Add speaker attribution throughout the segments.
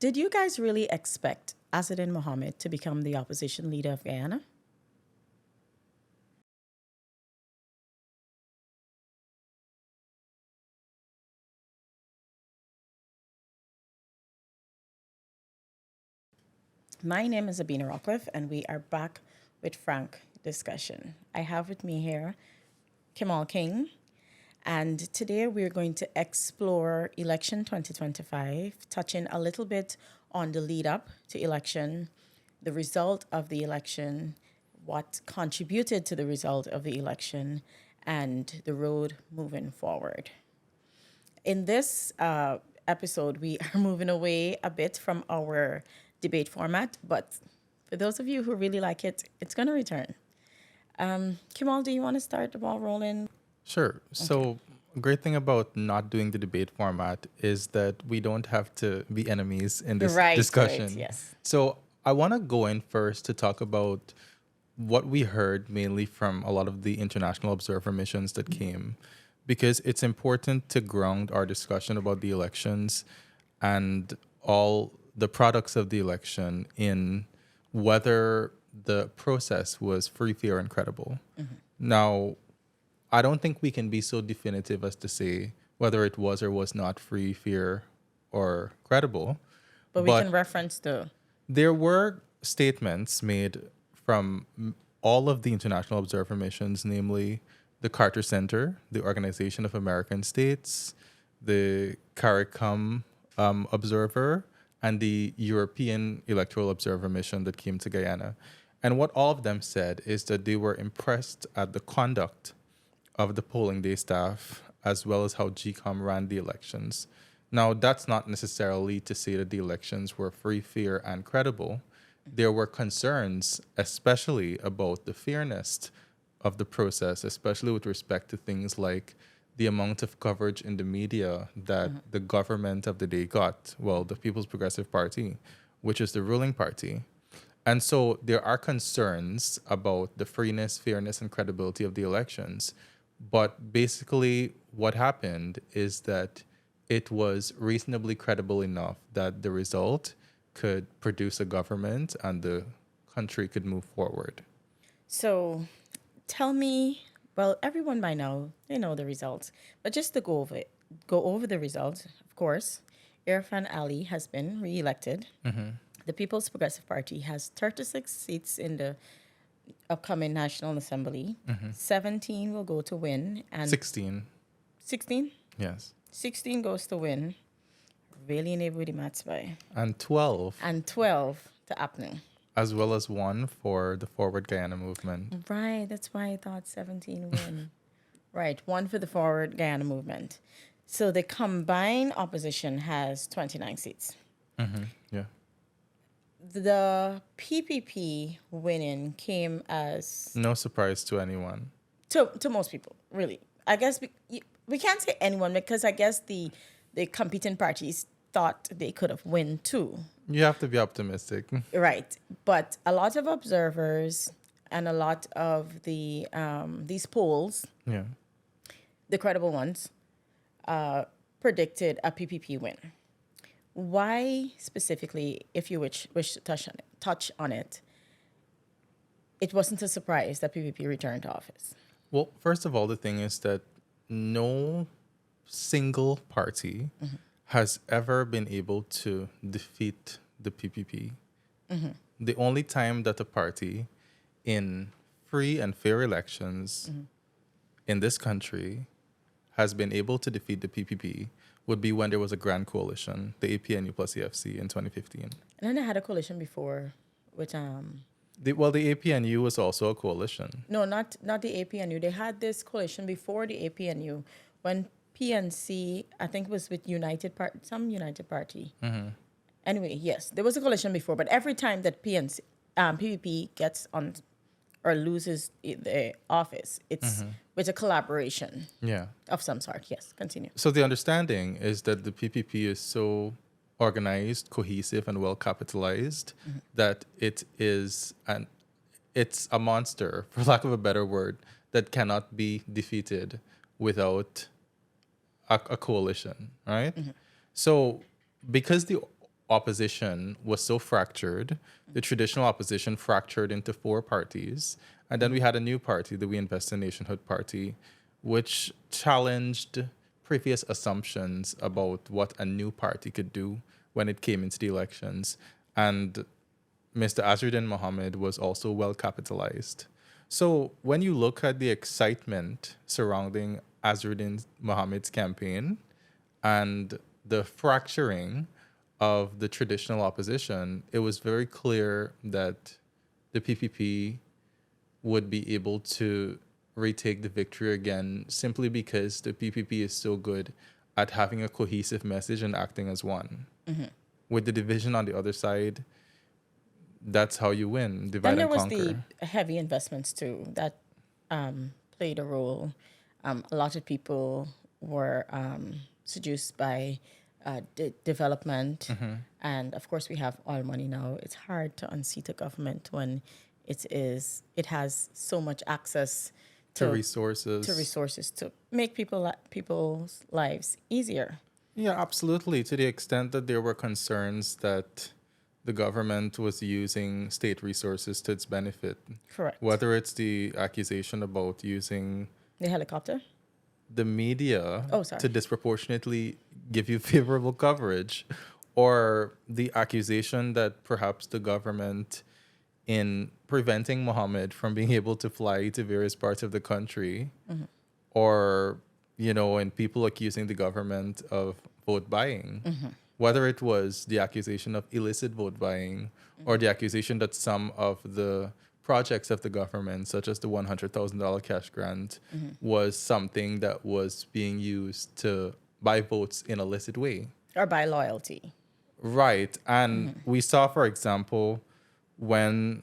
Speaker 1: Did you guys really expect 𝐼𝐶 Mohammed to become the opposition leader of Guyana? My name is Abina Rockcliffe, and we are back with Frank Discussion. I have with me here Kemal King, and today we're going to explore election 2025, touching a little bit on the lead up to election, the result of the election, what contributed to the result of the election, and the road moving forward. In this episode, we are moving away a bit from our debate format, but for those of you who really like it, it's going to return. Kemal, do you want to start the ball rolling?
Speaker 2: Sure. So, a great thing about not doing the debate format is that we don't have to be enemies in this discussion.
Speaker 1: Right, yes.
Speaker 2: So, I want to go in first to talk about what we heard mainly from a lot of the international observer missions that came, because it's important to ground our discussion about the elections and all the products of the election in whether the process was free, fair, and credible. Now, I don't think we can be so definitive as to say whether it was or was not free, fair, or credible.
Speaker 1: But we can reference the...
Speaker 2: There were statements made from all of the international observer missions, namely the Carter Center, the Organization of American States, the CARICOM observer, and the European Electoral Observer Mission that came to Guyana. And what all of them said is that they were impressed at the conduct of the polling day staff, as well as how GCOM ran the elections. Now, that's not necessarily to say that the elections were free, fair, and credible. There were concerns, especially about the fairness of the process, especially with respect to things like the amount of coverage in the media that the government of the day got, well, the People's Progressive Party, which is the ruling party. And so there are concerns about the freeness, fairness, and credibility of the elections. But basically what happened is that it was reasonably credible enough that the result could produce a government and the country could move forward.
Speaker 1: So tell me, well, everyone by now, they know the results. But just to go over the results, of course, Irfan Ali has been re-elected. The People's Progressive Party has 36 seats in the upcoming National Assembly. 17 will go to win. And
Speaker 2: 16.
Speaker 1: 16?
Speaker 2: Yes.
Speaker 1: 16 goes to win. Really enable the maths by.
Speaker 2: And 12.
Speaker 1: And 12 to happening.
Speaker 2: As well as one for the Forward Guyana movement.
Speaker 1: Right, that's why I thought 17 win. Right, one for the Forward Guyana movement. So the combined opposition has 29 seats.
Speaker 2: Yeah.
Speaker 1: The PPP winning came as...
Speaker 2: No surprise to anyone.
Speaker 1: To most people, really. I guess we can't say anyone because I guess the competing parties thought they could have won too.
Speaker 2: You have to be optimistic.
Speaker 1: Right. But a lot of observers and a lot of the these polls,
Speaker 2: Yeah.
Speaker 1: the credible ones, predicted a PPP win. Why specifically, if you wish to touch on it, it wasn't a surprise that PPP returned to office?
Speaker 2: Well, first of all, the thing is that no single party has ever been able to defeat the PPP. The only time that a party in free and fair elections in this country has been able to defeat the PPP would be when there was a grand coalition, the APNU plus EFC in 2015.
Speaker 1: And then they had a coalition before with
Speaker 2: The APNU was also a coalition.
Speaker 1: No, not the APNU. They had this coalition before the APNU when PNC, I think, was with some United Party. Anyway, yes, there was a coalition before, but every time that PPP gets on or loses the office, it's with a collaboration of some sort. Yes, continue.
Speaker 2: So the understanding is that the PPP is so organized, cohesive, and well capitalized that it's a monster, for lack of a better word, that cannot be defeated without a coalition, right? So because the opposition was so fractured. The traditional opposition fractured into 4 parties. And then we had a new party, the We Invest in Nationhood Party, which challenged previous assumptions about what a new party could do when it came into the elections. And Mr. Azruddin Mohammed was also well capitalized. So when you look at the excitement surrounding Azruddin Mohammed's campaign and the fracturing of the traditional opposition, it was very clear that the PPP would be able to retake the victory again simply because the PPP is so good at having a cohesive message and acting as one. With the division on the other side, that's how you win, divide
Speaker 1: And there
Speaker 2: and
Speaker 1: was
Speaker 2: conquer.
Speaker 1: the heavy investments too that played a role. A lot of people were seduced by development, and of course we have oil money now. It's hard to unseat a government when it has so much access
Speaker 2: To resources.
Speaker 1: to make people's lives easier.
Speaker 2: Yeah, absolutely. To the extent that there were concerns that the government was using state resources to its benefit.
Speaker 1: Correct.
Speaker 2: Whether it's the accusation about using
Speaker 1: The helicopter.
Speaker 2: the media
Speaker 1: Oh, sorry.
Speaker 2: to disproportionately give you favorable coverage, or the accusation that perhaps the government, in preventing Mohammed from being able to fly to various parts of the country, or, and people accusing the government of vote buying, whether it was the accusation of illicit vote buying or the accusation that some of the projects of the government, such as the $100,000 cash grant, was something that was being used to buy votes in a illicit way.
Speaker 1: Or by loyalty.
Speaker 2: Right. And we saw, for example, when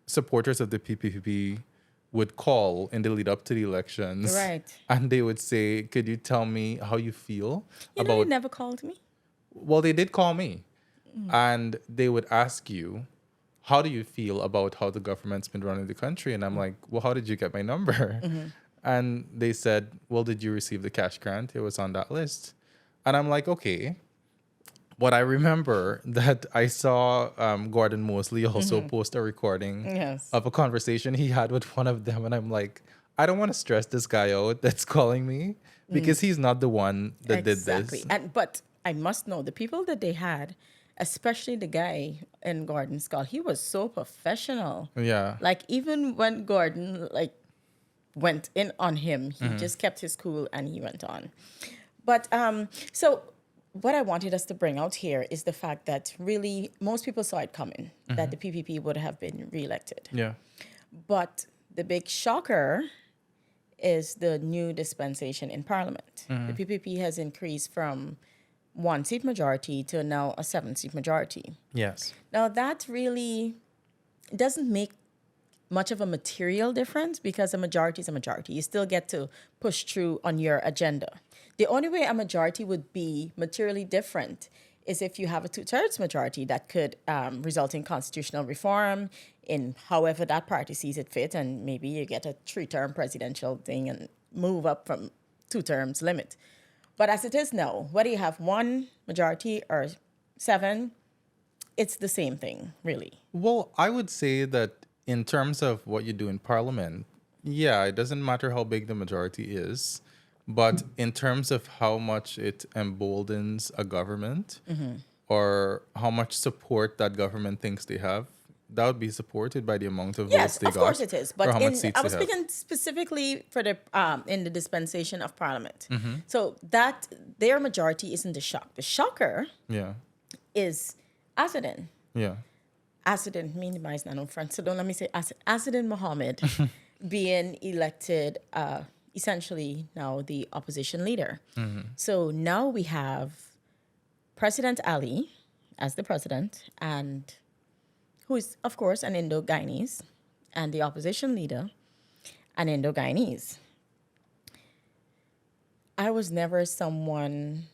Speaker 2: supporters of the PPP would call in the lead up to the elections.
Speaker 1: Right.
Speaker 2: And they would say, could you tell me how you feel
Speaker 1: You never called me.
Speaker 2: Well, they did call me. And they would ask you, how do you feel about how the government's been running the country? And I'm like, well, how did you get my number? And they said, well, did you receive the cash grant? It was on that list. And I'm like, okay. But I remember that I saw Gordon Mosley also post a recording
Speaker 1: Yes.
Speaker 2: of a conversation he had with one of them. And I'm like, I don't want to stress this guy out that's calling me because he's not the one that did this.
Speaker 1: But I must know the people that they had, especially the guy in Gordon's call, he was so professional.
Speaker 2: Yeah.
Speaker 1: Like even when Gordon went in on him, he just kept his cool and he went on. But so what I wanted us to bring out here is the fact that really most people saw it coming, that the PPP would have been reelected.
Speaker 2: Yeah.
Speaker 1: But the big shocker is the new dispensation in Parliament. The PPP has increased from 1-seat majority to now a 7-seat majority.
Speaker 2: Yes.
Speaker 1: Now that really doesn't make much of a material difference because a majority is a majority. You still get to push through on your agenda. The only way a majority would be materially different is if you have a 2/3 majority that could result in constitutional reform in however that party sees it fit, and maybe you get a 3-term presidential thing and move up from 2 terms limit. But as it is now, whether you have 1 majority or 7, it's the same thing, really.
Speaker 2: Well, I would say that in terms of what you do in Parliament, yeah, it doesn't matter how big the majority is. But in terms of how much it emboldens a government or how much support that government thinks they have, that would be supported by the amount of votes they got.
Speaker 1: Yes, of course it is. But
Speaker 2: or how much seats
Speaker 1: I was
Speaker 2: they have.
Speaker 1: speaking specifically for the in the dispensation of Parliament. So that their majority isn't the shock. The shocker
Speaker 2: Yeah.
Speaker 1: is Azruddin.
Speaker 2: Yeah.
Speaker 1: Azruddin, minimize nano front. So don't let me say Azruddin Mohammed being elected essentially now the opposition leader. So now we have President Ali as the president, and who is, of course, an Indo-Guyanese, and the opposition leader, an Indo-Guyanese. I was never someone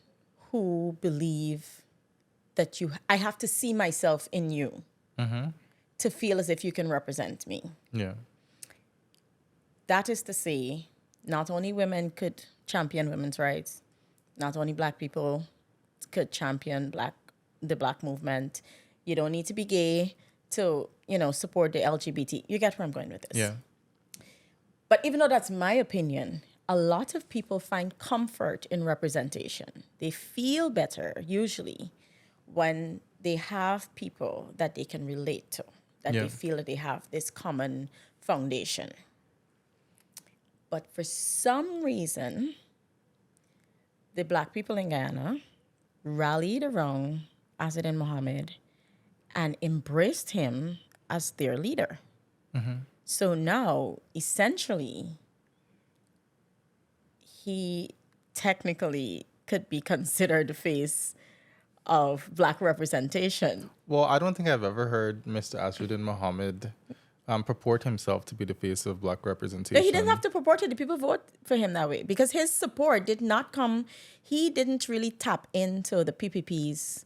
Speaker 1: who believed that I have to see myself in you to feel as if you can represent me.
Speaker 2: Yeah.
Speaker 1: That is to say, not only women could champion women's rights, not only Black people could champion Black the Black movement. You don't need to be gay to, support the LGBT. You get where I'm going with this.
Speaker 2: Yeah.
Speaker 1: But even though that's my opinion, a lot of people find comfort in representation. They feel better, usually, when they have people that they can relate to, that
Speaker 2: Yeah.
Speaker 1: they feel that they have this common foundation. But for some reason, the Black people in Guyana rallied around 𝐷𝐻 Mohammed and embraced him as their leader. So now, essentially, he technically could be considered the face of Black representation.
Speaker 2: Well, I don't think I've ever heard Mr. 𝐷𝐻 Mohammed purport himself to be the face of Black representation.
Speaker 1: But he didn't have to purport it. The people vote for him that way because his support did not come. He didn't really tap into the PPP's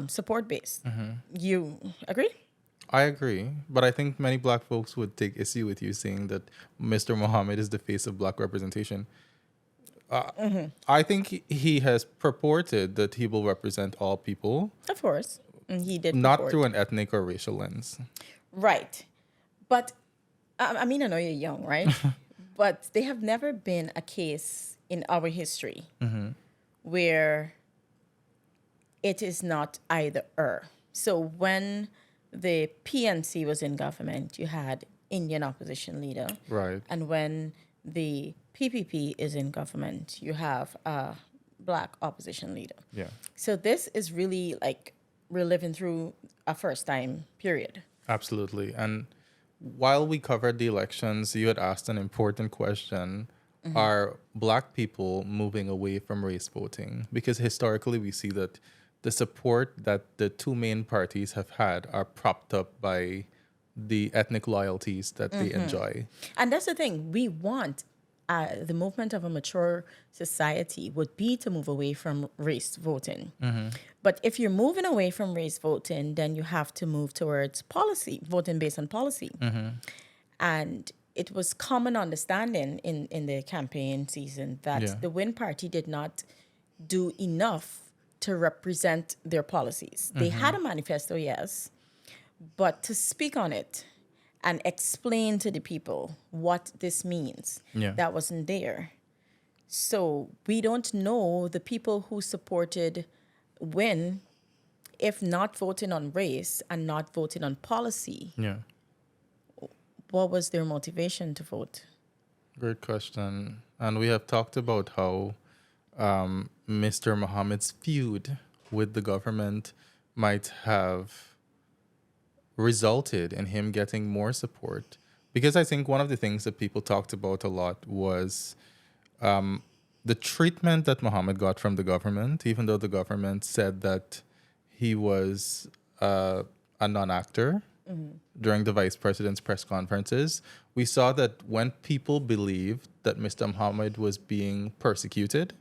Speaker 1: support base. You agree?
Speaker 2: I agree, but I think many Black folks would take issue with you saying that Mr. Mohammed is the face of Black representation. I think he has purported that he will represent all people,
Speaker 1: Of course. And he did
Speaker 2: not
Speaker 1: purport.
Speaker 2: through an ethnic or racial lens.
Speaker 1: Right. But, I mean, I know you're young, right? But there have never been a case in our history where it is not either or. So when the PNC was in government, you had Indian opposition leader.
Speaker 2: Right.
Speaker 1: And when the PPP is in government, you have a Black opposition leader.
Speaker 2: Yeah.
Speaker 1: So this is really like we're living through a first time period.
Speaker 2: Absolutely. And while we covered the elections, you had asked an important question. Are Black people moving away from race voting? Because historically we see that the support that the two main parties have had are propped up by the ethnic loyalties that they enjoy.
Speaker 1: And that's the thing. We want the movement of a mature society would be to move away from race voting. But if you're moving away from race voting, then you have to move towards policy, voting based on policy. And it was common understanding in the campaign season that the Win Party did not do enough to represent their policies. They had a manifesto, yes, but to speak on it and explain to the people what this means, that wasn't there. So we don't know the people who supported Win, if not voting on race and not voting on policy,
Speaker 2: Yeah.
Speaker 1: what was their motivation to vote?
Speaker 2: Great question. And we have talked about how Mr. Mohammed's feud with the government might have resulted in him getting more support. Because I think one of the things that people talked about a lot was the treatment that Mohammed got from the government, even though the government said that he was a non-actor during the vice president's press conferences. We saw that when people believed that Mr. Mohammed was being persecuted,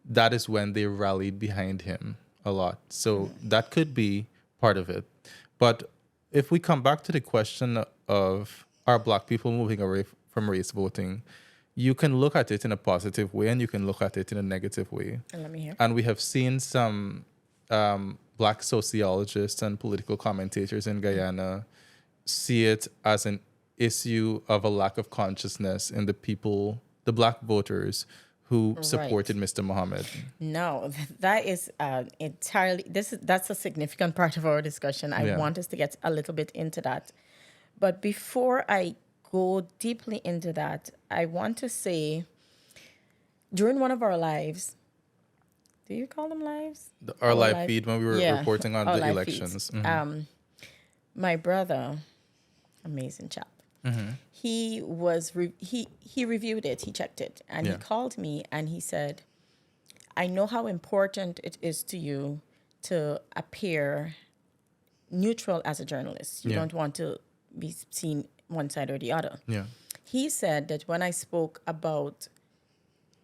Speaker 2: that is when they rallied behind him a lot. So that could be part of it. But if we come back to the question of are Black people moving away from race voting, you can look at it in a positive way and you can look at it in a negative way.
Speaker 1: And let me hear.
Speaker 2: And we have seen some Black sociologists and political commentators in Guyana see it as an issue of a lack of consciousness in the people, the Black voters who supported Mr. Mohammed.
Speaker 1: No, that is entirely, that's a significant part of our discussion. I want us to get a little bit into that. But before I go deeply into that, I want to say during one of our lives, do you call them lives?
Speaker 2: Our live feed when we were reporting on the elections.
Speaker 1: My brother, amazing chap. He was he reviewed it, he checked it, and he called me and he said, I know how important it is to you to appear neutral as a journalist. You don't want to be seen one side or the other. He said that when I spoke about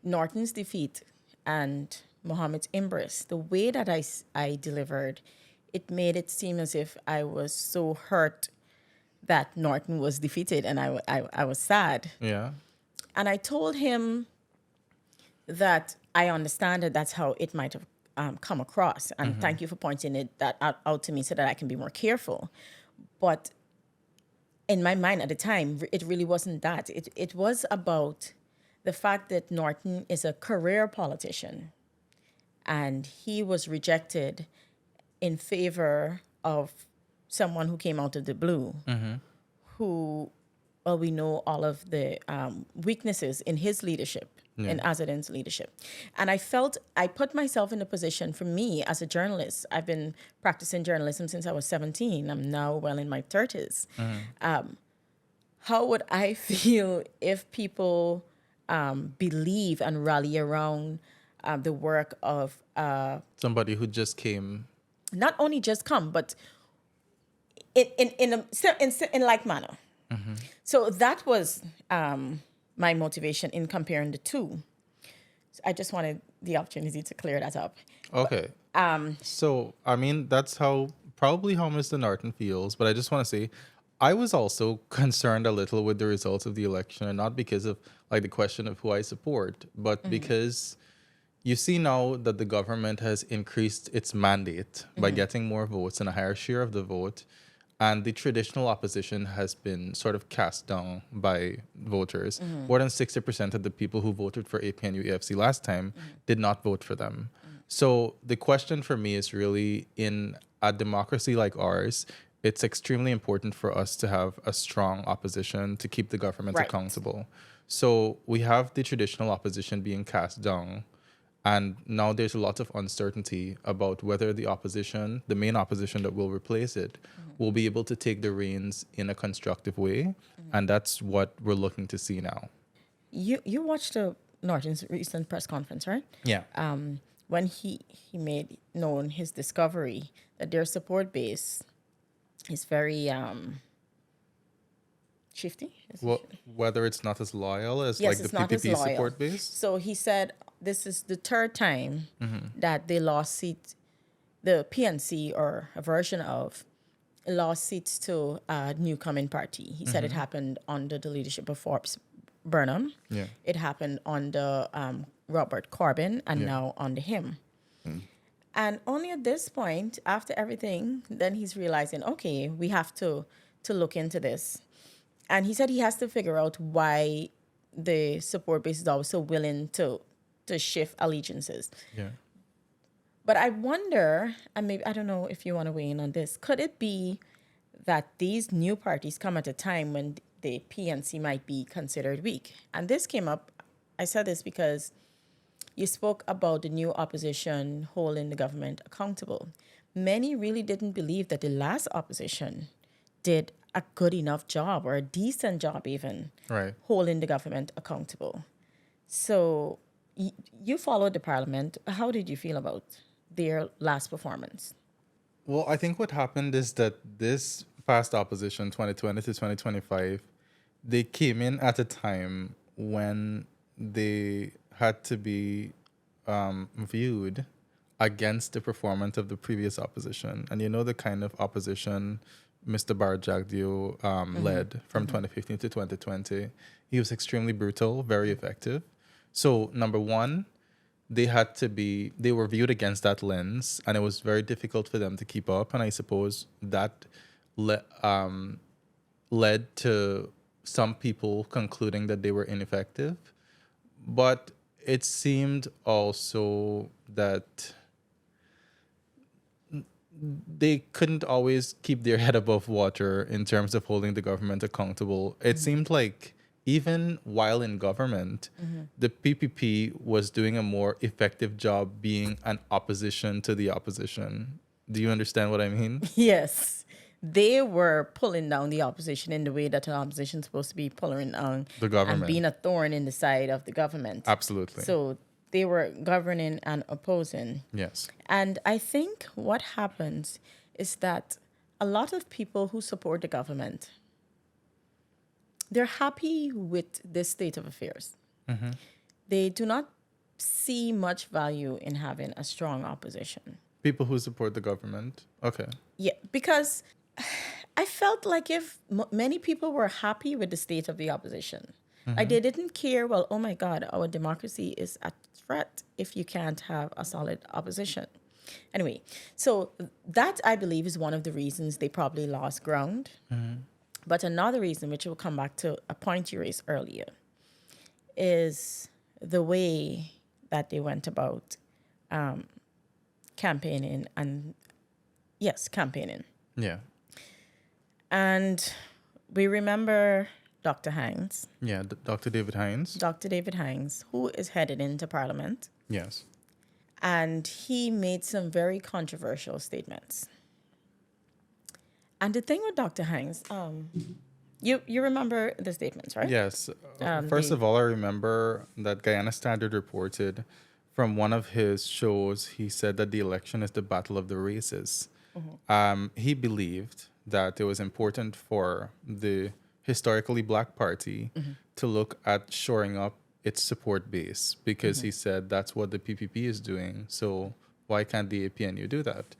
Speaker 1: Norton's defeat and Mohammed's embrace, the way that I delivered, it made it seem as if I was so hurt that Norton was defeated, and I was sad. And I told him that I understand that that's how it might have come across. And thank you for pointing that out to me so that I can be more careful. But in my mind at the time, it really wasn't that. It was about the fact that Norton is a career politician, and he was rejected in favor of someone who came out of the blue, who, well, we know all of the weaknesses in his leadership, in 𝐼𝐴ZN's leadership. And I put myself in a position, for me as a journalist, I've been practicing journalism since I was 17. I'm now well in my 30s. How would I feel if people believe and rally around the work of
Speaker 2: Somebody who just came.
Speaker 1: Not only just come, but in like manner. So that was my motivation in comparing the two. So I just wanted the opportunity to clear that up.
Speaker 2: Okay. So, I mean, that's probably how Mr. Norton feels. But I just want to say, I was also concerned a little with the results of the election, and not because of like the question of who I support, but because you see now that the government has increased its mandate by getting more votes and a higher share of the vote. And the traditional opposition has been sort of cast down by voters. More than 60% of the people who voted for APNU-EFC last time did not vote for them. So the question for me is really, in a democracy like ours, it's extremely important for us to have a strong opposition to keep the government accountable. So we have the traditional opposition being cast down. And now there's a lot of uncertainty about whether the opposition, the main opposition that will replace it, will be able to take the reins in a constructive way. And that's what we're looking to see now.
Speaker 1: You watched Norton's recent press conference, right?
Speaker 2: Yeah.
Speaker 1: When he made known his discovery that their support base is very shifty.
Speaker 2: Well, whether it's not as loyal as
Speaker 1: Yes,
Speaker 2: like
Speaker 1: it's
Speaker 2: the
Speaker 1: not as
Speaker 2: PPP
Speaker 1: loyal.
Speaker 2: support base.
Speaker 1: So he said this is the third time that they lost seats, the PNC or a version of lost seats to a newcoming party. He said it happened under the leadership of Forbes Burnham.
Speaker 2: Yeah.
Speaker 1: It happened under Robert Corbyn, and now under him. And only at this point, after everything, then he's realizing, okay, we have to look into this. And he said he has to figure out why the support base is always so willing to shift allegiances.
Speaker 2: Yeah.
Speaker 1: But I wonder, and maybe, I don't know if you want to weigh in on this, could it be that these new parties come at a time when the PNC might be considered weak? And this came up, I said this because you spoke about the new opposition holding the government accountable. Many really didn't believe that the last opposition did a good enough job, or a decent job even, holding the government accountable. So you followed the parliament. How did you feel about their last performance?
Speaker 2: Well, I think what happened is that this past opposition, 2020 to 2025, they came in at a time when they had to be viewed against the performance of the previous opposition. And you know the kind of opposition Mr. 𝐅𝐫𝐚𝐧𝐤 led from 2015 to 2020. He was extremely brutal, very effective. So number one, they were viewed against that lens, and it was very difficult for them to keep up. And I suppose that led to some people concluding that they were ineffective. But it seemed also that they couldn't always keep their head above water in terms of holding the government accountable. It seemed like even while in government, the PPP was doing a more effective job being an opposition to the opposition. Do you understand what I mean?
Speaker 1: Yes. They were pulling down the opposition in the way that an opposition is supposed to be pulling down
Speaker 2: The government.
Speaker 1: and being a thorn in the side of the government.
Speaker 2: Absolutely.
Speaker 1: So they were governing and opposing.
Speaker 2: Yes.
Speaker 1: And I think what happens is that a lot of people who support the government, they're happy with this state of affairs. They do not see much value in having a strong opposition.
Speaker 2: People who support the government. Okay.
Speaker 1: Yeah, because I felt like if many people were happy with the state of the opposition, like they didn't care, well, oh my God, our democracy is at threat if you can't have a solid opposition. Anyway, so that I believe is one of the reasons they probably lost ground. But another reason, which will come back to a point you raised earlier, is the way that they went about campaigning campaigning.
Speaker 2: Yeah.
Speaker 1: And we remember Dr. Hines.
Speaker 2: Yeah, Dr. David Hines.
Speaker 1: Dr. David Hines, who is headed into Parliament.
Speaker 2: Yes.
Speaker 1: And he made some very controversial statements. And the thing with Dr. Hines, you remember the statements, right?
Speaker 2: Yes. First of all, I remember that Guyana Standard reported from one of his shows, he said that the election is the battle of the races. He believed that it was important for the historically black party to look at shoring up its support base, because he said that's what the PPP is doing. So why can't the APNU do that?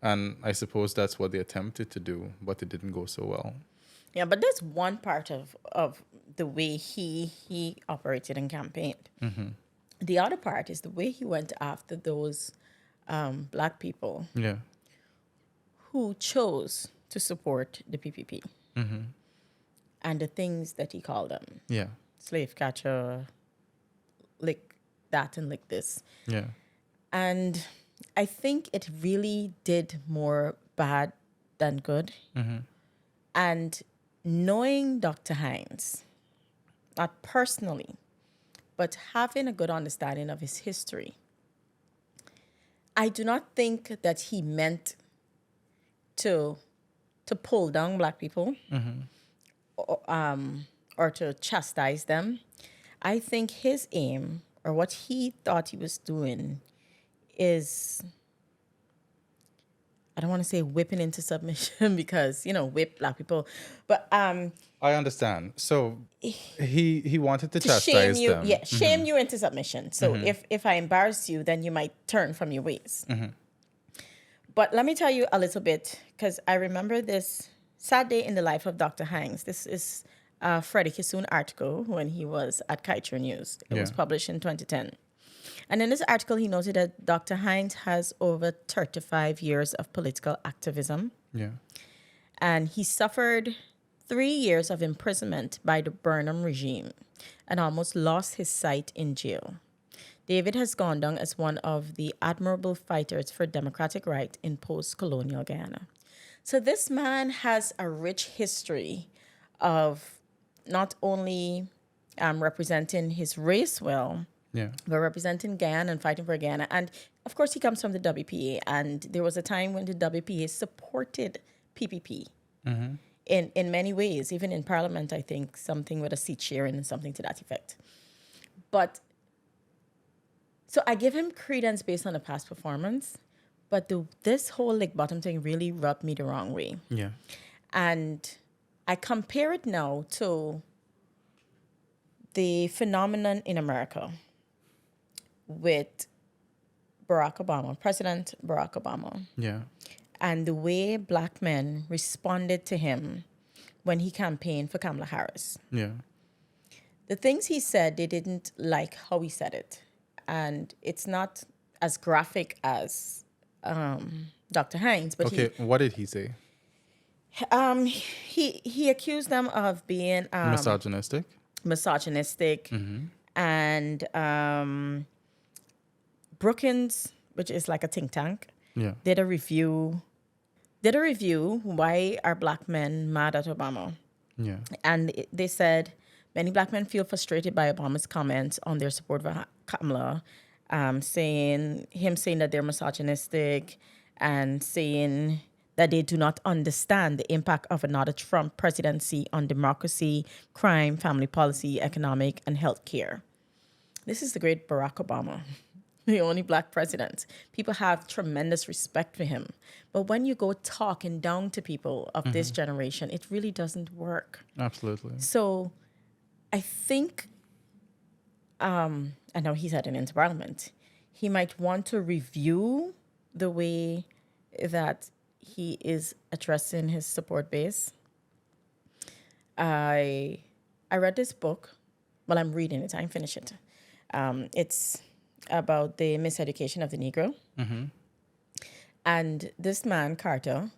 Speaker 2: And I suppose that's what they attempted to do, but it didn't go so well.
Speaker 1: Yeah, but that's one part of the way he operated and campaigned. The other part is the way he went after those black people who chose to support the PPP and the things that he called them.
Speaker 2: Yeah.
Speaker 1: Slave catcher, lick that and lick this.
Speaker 2: Yeah.
Speaker 1: And I think it really did more bad than good. And knowing Dr. Hines, not personally, but having a good understanding of his history, I do not think that he meant to pull down black people or to chastise them. I think his aim, or what he thought he was doing, is, I don't want to say whipping into submission because, whip black people, but
Speaker 2: I understand. So he wanted to chastise
Speaker 1: shame you,
Speaker 2: them.
Speaker 1: yeah, shame you into submission. So if I embarrass you, then you might turn from your ways. But let me tell you a little bit, because I remember this sad day in the life of Dr. Hines. This is a Freddie Kissoon article when he was at Kaituo News. It was published in 2010. And in this article, he noted that Dr. Hines has over 35 years of political activism.
Speaker 2: Yeah.
Speaker 1: And he suffered 3 years of imprisonment by the Burnham regime and almost lost his sight in jail. David has gone down as one of the admirable fighters for democratic right in post-colonial Guyana. So this man has a rich history of not only representing his race well, but representing Guyana and fighting for Guyana. And of course, he comes from the WPA. And there was a time when the WPA supported PPP in many ways, even in Parliament, I think, something with a seat sharing and something to that effect. But so I give him credence based on the past performance, but this whole lick bottom thing really rubbed me the wrong way.
Speaker 2: Yeah.
Speaker 1: And I compare it now to the phenomenon in America with Barack Obama, President Barack Obama.
Speaker 2: Yeah.
Speaker 1: And the way black men responded to him when he campaigned for Kamala Harris.
Speaker 2: Yeah.
Speaker 1: The things he said, they didn't like how he said it. And it's not as graphic as Dr. Hines, but
Speaker 2: what did he say?
Speaker 1: He accused them of being
Speaker 2: Misogynistic,
Speaker 1: and Brookings, which is like a think tank, did a review why are black men mad at Obama.
Speaker 2: Yeah.
Speaker 1: And they said many black men feel frustrated by Obama's comments on their support for Kamala, saying that they're misogynistic and saying that they do not understand the impact of another Trump presidency on democracy, crime, family policy, economic, and health care. This is the great Barack Obama, the only black president. People have tremendous respect for him. But when you go talking down to people of this generation, it really doesn't work.
Speaker 2: Absolutely.
Speaker 1: So I think, I know he's heading into Parliament, he might want to review the way that he is addressing his support base. I read this book. Well, I'm reading it. I didn't finish it. It's about the miseducation of the Negro. And this man, Carter,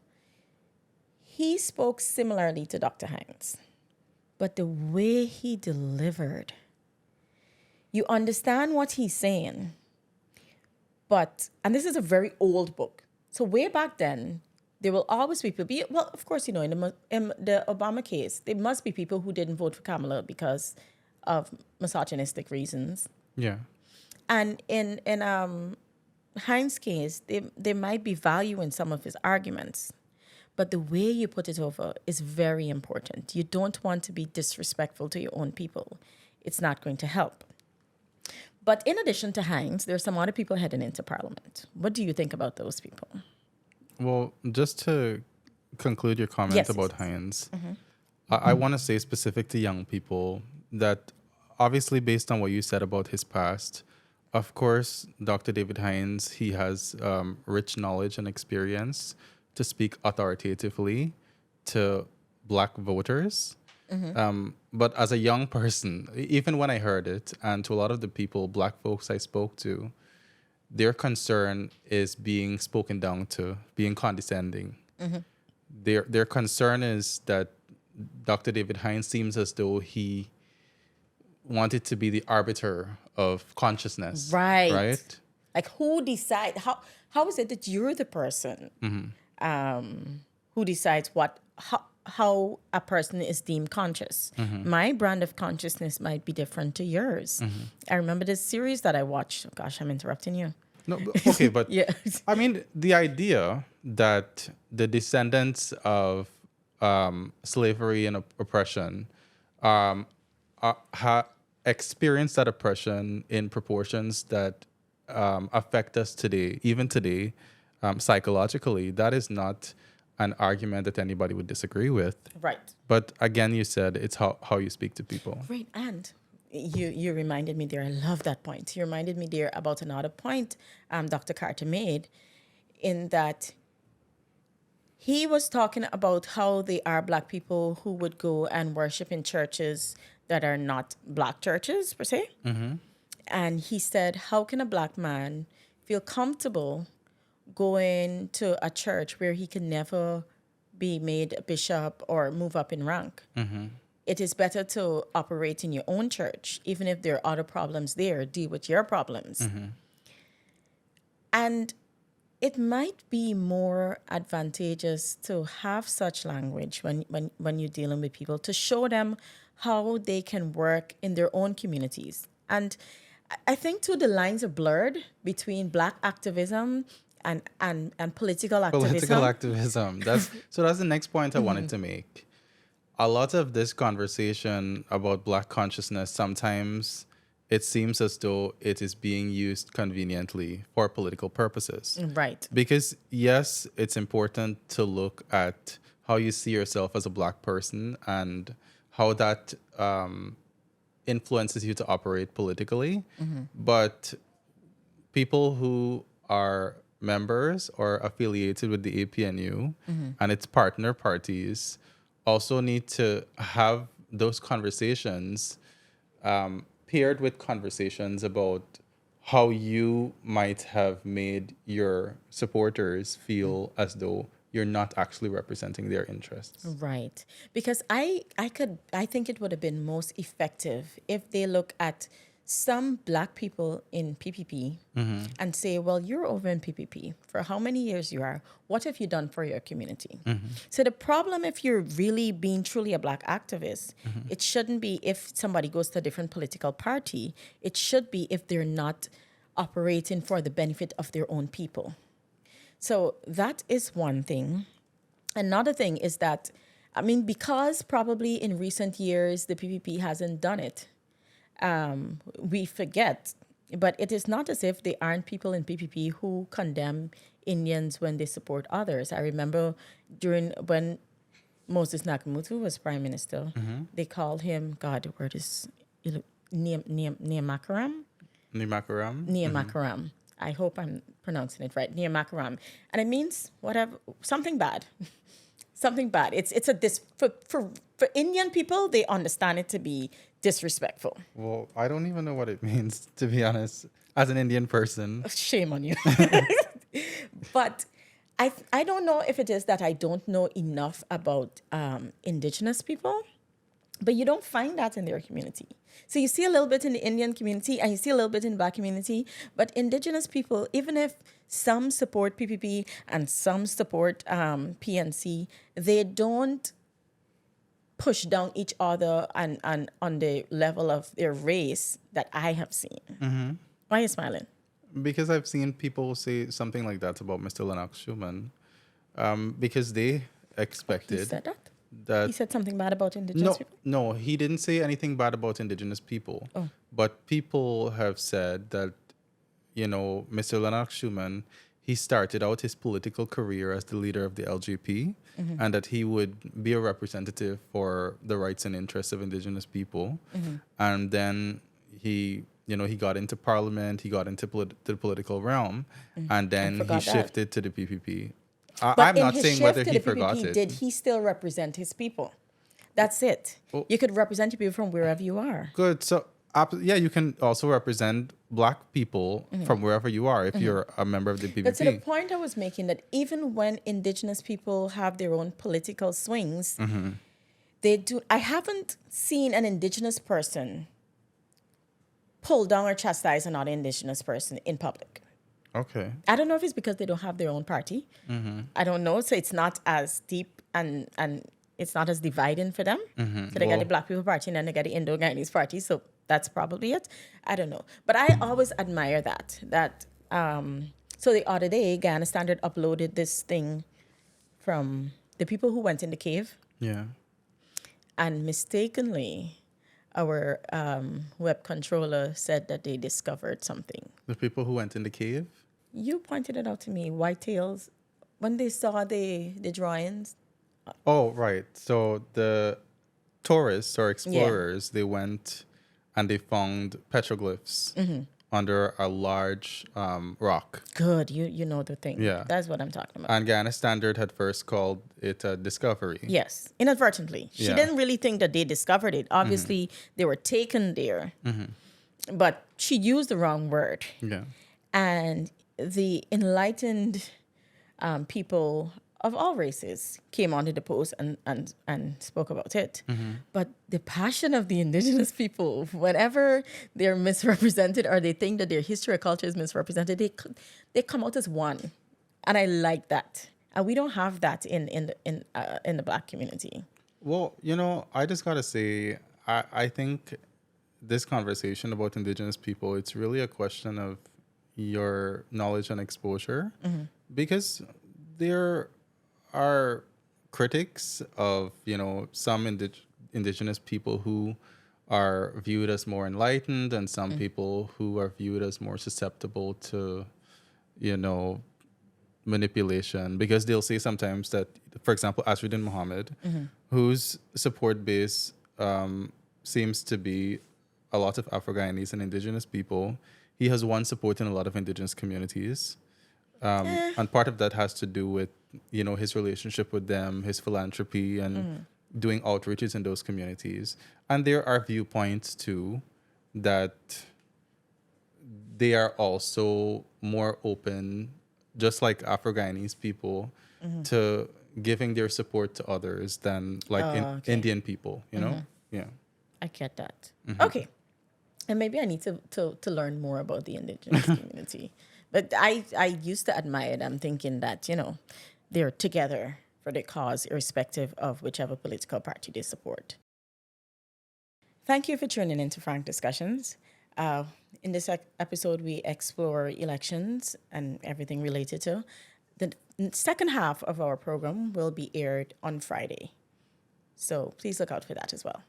Speaker 1: he spoke similarly to Dr. Hines. But the way he delivered, you understand what he's saying. And this is a very old book. So way back then, there will always be people, well, of course, in the Obama case, there must be people who didn't vote for Kamala because of misogynistic reasons.
Speaker 2: Yeah.
Speaker 1: And in Hines' case, there might be value in some of his arguments. But the way you put it over is very important. You don't want to be disrespectful to your own people. It's not going to help. But in addition to Hines, there are some other people heading into Parliament. What do you think about those people?
Speaker 2: Well, just to conclude your comment about Hines, I want to say specific to young people that obviously based on what you said about his past, of course, Dr. David Hines, he has rich knowledge and experience to speak authoritatively to Black voters. But as a young person, even when I heard it, and to a lot of the people, Black folks I spoke to, their concern is being spoken down to, being condescending. Their concern is that Dr. David Hines seems as though he wanted to be the arbiter of consciousness. Right?
Speaker 1: Like who decide how is it that you're the person who decides how a person is deemed conscious? My brand of consciousness might be different to yours. I remember this series that I watched. Oh gosh, I'm interrupting you.
Speaker 2: No, okay, but
Speaker 1: Yeah.
Speaker 2: I mean, the idea that the descendants of slavery and oppression experience that oppression in proportions that affect us today, even today, psychologically, that is not an argument that anybody would disagree with.
Speaker 1: Right.
Speaker 2: But again, you said it's how you speak to people.
Speaker 1: Right. And you reminded me there, I love that point. You reminded me there about another point Dr. Carter made, in that he was talking about how there are Black people who would go and worship in churches that are not Black churches, per se. And he said, how can a Black man feel comfortable going to a church where he can never be made a bishop or move up in rank? It is better to operate in your own church, even if there are other problems there, deal with your problems. And it might be more advantageous to have such language when you're dealing with people, to show them how they can work in their own communities. And I think too, the lines are blurred between Black activism and political activism.
Speaker 2: Political activism. That's the next point I wanted to make. A lot of this conversation about Black consciousness, sometimes it seems as though it is being used conveniently for political purposes.
Speaker 1: Right.
Speaker 2: Because yes, it's important to look at how you see yourself as a Black person and how that influences you to operate politically. But people who are members or affiliated with the APNU and its partner parties also need to have those conversations paired with conversations about how you might have made your supporters feel as though you're not actually representing their interests.
Speaker 1: Right. Because I think it would have been most effective if they look at some Black people in PPP and say, well, you're over in PPP for how many years you are. What have you done for your community? So the problem, if you're really being truly a Black activist, it shouldn't be if somebody goes to a different political party. It should be if they're not operating for the benefit of their own people. So that is one thing. Another thing is that, I mean, because probably in recent years, the PPP hasn't done it, we forget. But it is not as if there aren't people in PPP who condemn Indians when they support others. I remember when Moses Nakamutu was prime minister, they called him, God, the word is Niamakaram? Niamakaram. I hope I'm pronouncing it right. Niamakaram. And it means whatever, something bad. Something bad. It's for Indian people, they understand it to be disrespectful.
Speaker 2: Well, I don't even know what it means, to be honest. As an Indian person.
Speaker 1: Shame on you. But I don't know if it is that I don't know enough about indigenous people, but you don't find that in their community. So you see a little bit in the Indian community and you see a little bit in the Black community, but indigenous people, even if some support PPP and some support PNC, they don't push down each other and on the level of their race that I have seen.
Speaker 2: Mm-hmm.
Speaker 1: Why are you smiling?
Speaker 2: Because I've seen people say something like that about Mr. Lennox Schumann, because they expected
Speaker 1: He said that?
Speaker 2: that.
Speaker 1: He said something bad about indigenous people?
Speaker 2: No, he didn't say anything bad about indigenous people.
Speaker 1: Oh.
Speaker 2: But people have said that, Mr. Lennox Schumann, he started out his political career as the leader of the LGP, and that he would be a representative for the rights and interests of indigenous people. And then he got into parliament, he got into the political realm, and then he shifted to the PPP. I'm not saying whether he forgot it.
Speaker 1: Did he still represent his people? That's it.
Speaker 2: Oh.
Speaker 1: You could represent your people from wherever you are.
Speaker 2: Good. So, you can also represent Black people from wherever you are if you're a member of the PPP.
Speaker 1: But to the point I was making, that even when indigenous people have their own political swings, they do. I haven't seen an indigenous person pull down or chastise a non-indigenous person in public.
Speaker 2: Okay.
Speaker 1: I don't know if it's because they don't have their own party. I don't know. So it's not as deep and it's not as dividing for them. So they got the Black People Party and then they got the Indo-Guyanese Party. So that's probably it. I don't know. But I always admire that. So the other day, Ghana Standard uploaded this thing from the people who went in the cave.
Speaker 2: Yeah.
Speaker 1: And mistakenly, our web controller said that they discovered something.
Speaker 2: The people who went in the cave?
Speaker 1: You pointed it out to me, whitetails, when they saw the drawings.
Speaker 2: Oh, right. So the tourists or explorers, they went and they found petroglyphs under a large rock.
Speaker 1: Good, you know the thing.
Speaker 2: Yeah.
Speaker 1: That's what I'm talking about.
Speaker 2: And Ghana Standard had first called it a discovery.
Speaker 1: Yes, inadvertently. She didn't really think that they discovered it. Obviously, they were taken there. But she used the wrong word.
Speaker 2: Yeah.
Speaker 1: And the enlightened people of all races came onto the post and spoke about it. But the passion of the indigenous people, whenever they're misrepresented or they think that their history or culture is misrepresented, they come out as one. And I like that. And we don't have that in the Black community.
Speaker 2: Well, I just got to say, I think this conversation about indigenous people, it's really a question of your knowledge and exposure, because there are critics of, some indigenous people who are viewed as more enlightened and some people who are viewed as more susceptible to, manipulation, because they'll say sometimes that, for example, Asruddin Muhammad, whose support base seems to be a lot of Afro-Guyanese and indigenous people, he has won support in a lot of indigenous communities. And part of that has to do with, his relationship with them, his philanthropy, and doing outreaches in those communities. And there are viewpoints, too, that they are also more open, just like Afro-Guyanese people, to giving their support to others than Indian people, Yeah.
Speaker 1: I get that. Okay. And maybe I need to learn more about the indigenous community. But I used to admire them, thinking that, they're together for their cause, irrespective of whichever political party they support. Thank you for tuning in to Frank Discussions. In this episode, we explore elections and everything related to. The second half of our program will be aired on Friday. So please look out for that as well.